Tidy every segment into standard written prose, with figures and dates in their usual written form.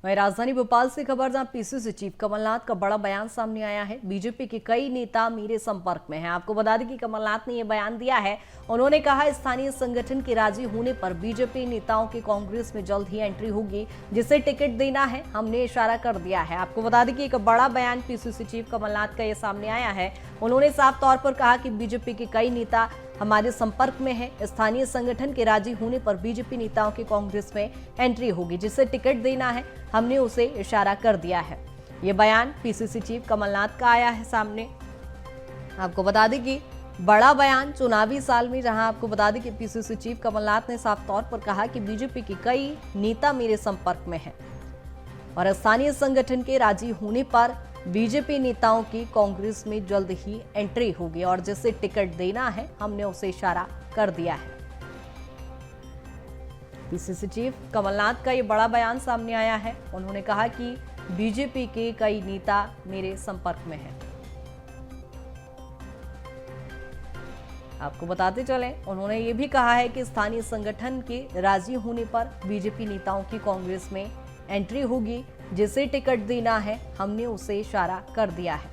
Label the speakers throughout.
Speaker 1: वहीं राजधानी भोपाल से खबर, जहां पीसीसी चीफ कमलनाथ का बड़ा बयान सामने आया है। बीजेपी के कई नेता मेरे संपर्क में हैं। आपको बता दें कि कमलनाथ ने यह बयान दिया है। उन्होंने कहा, स्थानीय संगठन के राजी होने पर बीजेपी नेताओं की कांग्रेस में जल्द ही एंट्री होगी। जिसे टिकट देना है हमने इशारा कर दिया है। आपको बता दें कि एक बड़ा बयान पीसीसी चीफ कमलनाथ का यह सामने आया है। उन्होंने साफ तौर पर कहा कि बीजेपी के कई नेता हमारे संपर्क में है। स्थानीय संगठन के राजी होने पर बीजेपी नेताओं की कांग्रेस में एंट्री होगी। जिसे टिकट देना है हमने उसे इशारा कर दिया है। ये बयान पीसीसी चीफ कमलनाथ का आया है सामने। आपको बता दें कि बड़ा बयान चुनावी साल में, जहां आपको बता दें कि पीसीसी चीफ कमलनाथ ने साफ तौर पर कहा कि बीजेपी के कई नेता मेरे संपर्क में हैं और स्थानीय संगठन के राजी होने पर बीजेपी नेताओं की कांग्रेस में जल्द ही एंट्री होगी और जिसे टिकट देना है हमने उसे इशारा कर दिया है। पीसीसी चीफ कमलनाथ का ये बड़ा बयान सामने आया है। उन्होंने कहा कि बीजेपी के कई नेता मेरे संपर्क में हैं। आपको बताते चलें, उन्होंने ये भी कहा है कि स्थानीय संगठन के राजी होने पर बीजेपी नेताओं की कांग्रेस में एंट्री होगी। जिसे टिकट देना है हमने उसे इशारा कर दिया है।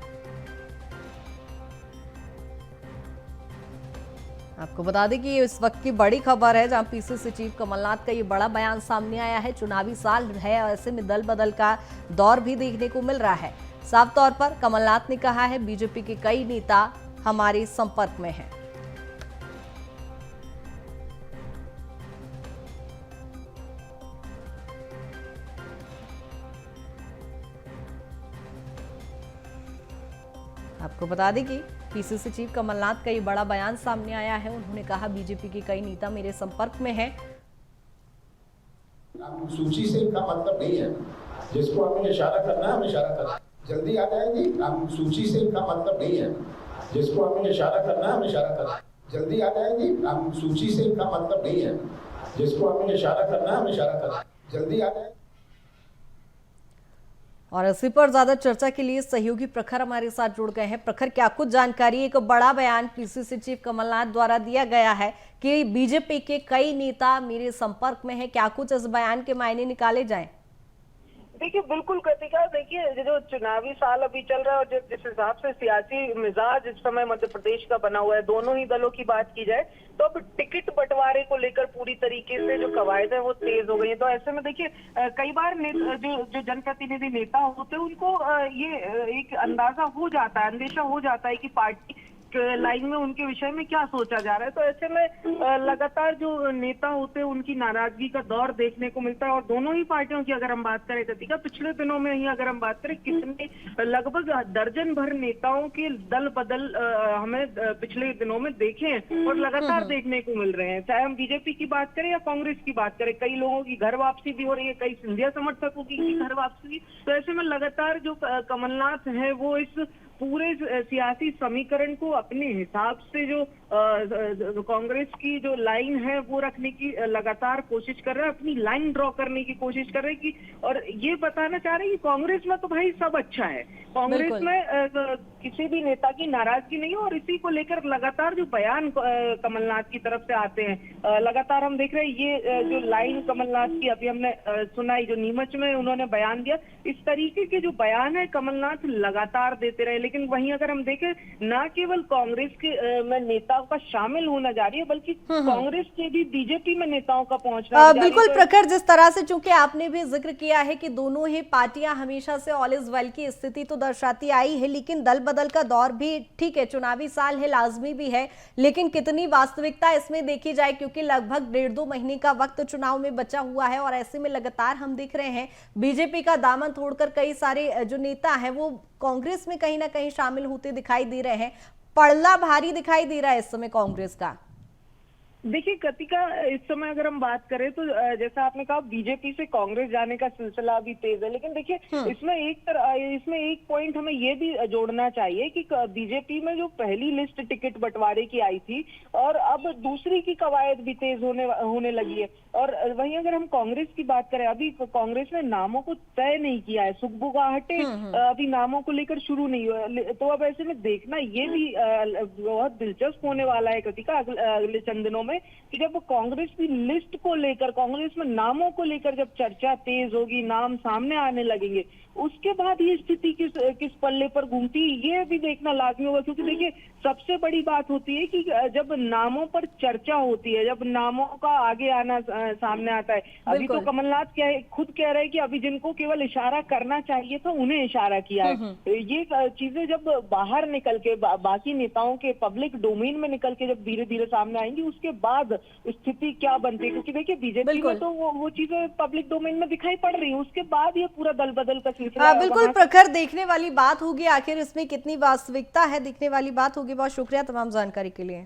Speaker 1: आपको बता दें कि ये इस वक्त की बड़ी खबर है, जहां पीसीसी चीफ कमलनाथ का ये बड़ा बयान सामने आया है। चुनावी साल है और ऐसे में दल बदल का दौर भी देखने को मिल रहा है। साफ तौर पर कमलनाथ ने कहा है, बीजेपी के कई नेता हमारे संपर्क में हैं। आपको बता दें कि पीसीसी चीफ कमलनाथ का ये बड़ा बयान सामने आया है। उन्होंने कहा, बीजेपी के कई नेता मेरे संपर्क में हैं।
Speaker 2: सूची से इनका मतलब नहीं है। जिसको हमें इशारा करना है हम इशारा करना है, जल्दी आ जाएगी। हम सूची से इनका मतलब नहीं है। जिसको हमें इशारा करना है हम इशारा करना है, जल्दी आ जाएगी। हम सूची से इनका मतलब नहीं है। जिसको हमें इशारा करना है हम इशारा करना है, जल्दी आ जाएगी।
Speaker 1: और इसी पर ज्यादा चर्चा के लिए सहयोगी प्रखर हमारे साथ जुड़ गए हैं। प्रखर, क्या कुछ जानकारी? एक बड़ा बयान पीसीसी चीफ कमलनाथ द्वारा दिया गया है कि बीजेपी के कई नेता मेरे संपर्क में हैं। क्या कुछ इस बयान के मायने निकाले जाएं?
Speaker 3: देखिए, बिल्कुल कृतिका, देखिए जो चुनावी साल अभी चल रहा है और जिस हिसाब से सियासी मिजाज इस समय मध्य प्रदेश का बना हुआ है, दोनों ही दलों की बात की जाए तो अब टिकट बंटवारे को लेकर पूरी तरीके से जो कवायद है वो तेज हो गई है। तो ऐसे में देखिए, कई बार जो जनप्रतिनिधि नेता होते हैं उनको ये एक अंदाजा हो जाता है, अंदेशा हो जाता है कि पार्टी लाइन में उनके विषय में क्या सोचा जा रहा है। तो ऐसे में लगातार जो नेता होते हैं उनकी नाराजगी का दौर देखने को मिलता है। और दोनों ही पार्टियों की अगर हम बात करें कृतिका, पिछले दिनों में ही अगर हम बात करें, कितने लगभग दर्जन भर नेताओं के दल बदल हमें पिछले दिनों में देखे हैं और लगातार देखने को मिल रहे हैं। चाहे हम बीजेपी की बात करें या कांग्रेस की बात करें, कई लोगों की घर वापसी भी हो रही है, कई सिंधिया समर्थकों की घर वापसी। तो ऐसे में लगातार जो कमलनाथ है वो इस पूरे सियासी समीकरण को अपने हिसाब से जो कांग्रेस की जो लाइन है वो रखने की लगातार कोशिश कर रहे हैं, अपनी लाइन ड्रॉ करने की कोशिश कर रहे हैं कि, और ये बताना चाह रहे हैं कि कांग्रेस में तो भाई सब अच्छा है, कांग्रेस में किसी भी नेता की नाराजगी नहीं है। और इसी को लेकर लगातार जो बयान कमलनाथ की तरफ से आते हैं, लगातार हम देख रहे हैं ये जो लाइन कमलनाथ की अभी हमने सुनाई, जो नीमच में उन्होंने बयान दिया, इस तरीके के जो बयान है कमलनाथ लगातार देते रहे। लेकिन वहीं अगर हम देखें, ना केवल कांग्रेस के में नेताओं का शामिल होना जारी है, बल्कि कांग्रेस के भी बीजेपी में नेताओं का पहुंचना
Speaker 1: बिल्कुल प्रखर, जिस तरह से, चूंकि आपने भी जिक्र किया है कि दोनों ही पार्टियां हमेशा से ऑल इज वेल की स्थिति तो दर्शाती आई है, लेकिन दल बदल का दौर भी, ठीक है, चुनावी साल है, लाजमी भी है, लेकिन कितनी वास्तविकता इसमें देखी जाए, क्योंकि लगभग 1.5-2 महीने का वक्त चुनाव में बचा हुआ है और ऐसे में लगातार हम देख रहे हैं बीजेपी का दामन तोड़कर कई सारे जो नेता हैं वो कांग्रेस में कहीं ना कहीं शामिल होते दिखाई दे रहे हैं। पड़ला भारी दिखाई दे रहा है इस समय कांग्रेस का।
Speaker 3: देखिए कृतिका, इस समय अगर हम बात करें तो जैसा आपने कहा, बीजेपी से कांग्रेस जाने का सिलसिला अभी तेज है। लेकिन देखिए, इसमें एक पॉइंट हमें ये भी जोड़ना चाहिए कि बीजेपी में जो पहली लिस्ट टिकट बंटवारे की आई थी और अब दूसरी की कवायद भी तेज होने लगी है। और वहीं अगर हम कांग्रेस की बात करें, अभी कांग्रेस ने नामों को तय नहीं किया है, सुगबुगाहटे अभी नामों को लेकर शुरू नहीं हुआ। तो अब ऐसे में देखना ये भी बहुत दिलचस्प होने वाला है कृतिका, अगले चंद दिनों में में कि जब कांग्रेस की लिस्ट को लेकर, कांग्रेस में नामों को लेकर जब चर्चा तेज होगी, नाम सामने आने लगेंगे, उसके बाद ये स्थिति किस पल्ले पर घूमती है ये भी देखना लाजमी होगा। क्योंकि देखिए सबसे बड़ी बात होती है कि जब नामों पर चर्चा होती है, जब नामों का आगे आना सामने आता है। अभी तो कमलनाथ खुद कह रहे हैं कि अभी जिनको केवल इशारा करना चाहिए था उन्हें इशारा किया है। ये चीजें जब बाहर निकल के बाकी नेताओं के पब्लिक डोमेन में निकल के जब धीरे धीरे सामने आएंगी, उसके बाद स्थिति क्या बनती है। क्योंकि देखिए बीजेपी में तो वो चीजें पब्लिक डोमेन में दिखाई पड़ रही है, उसके बाद ये पूरा दल बदल का सिलसिला
Speaker 1: बिल्कुल प्रखर देखने वाली बात होगी, आखिर इसमें कितनी वास्तविकता है दिखने वाली बात होगी। बहुत शुक्रिया तमाम जानकारी के लिए।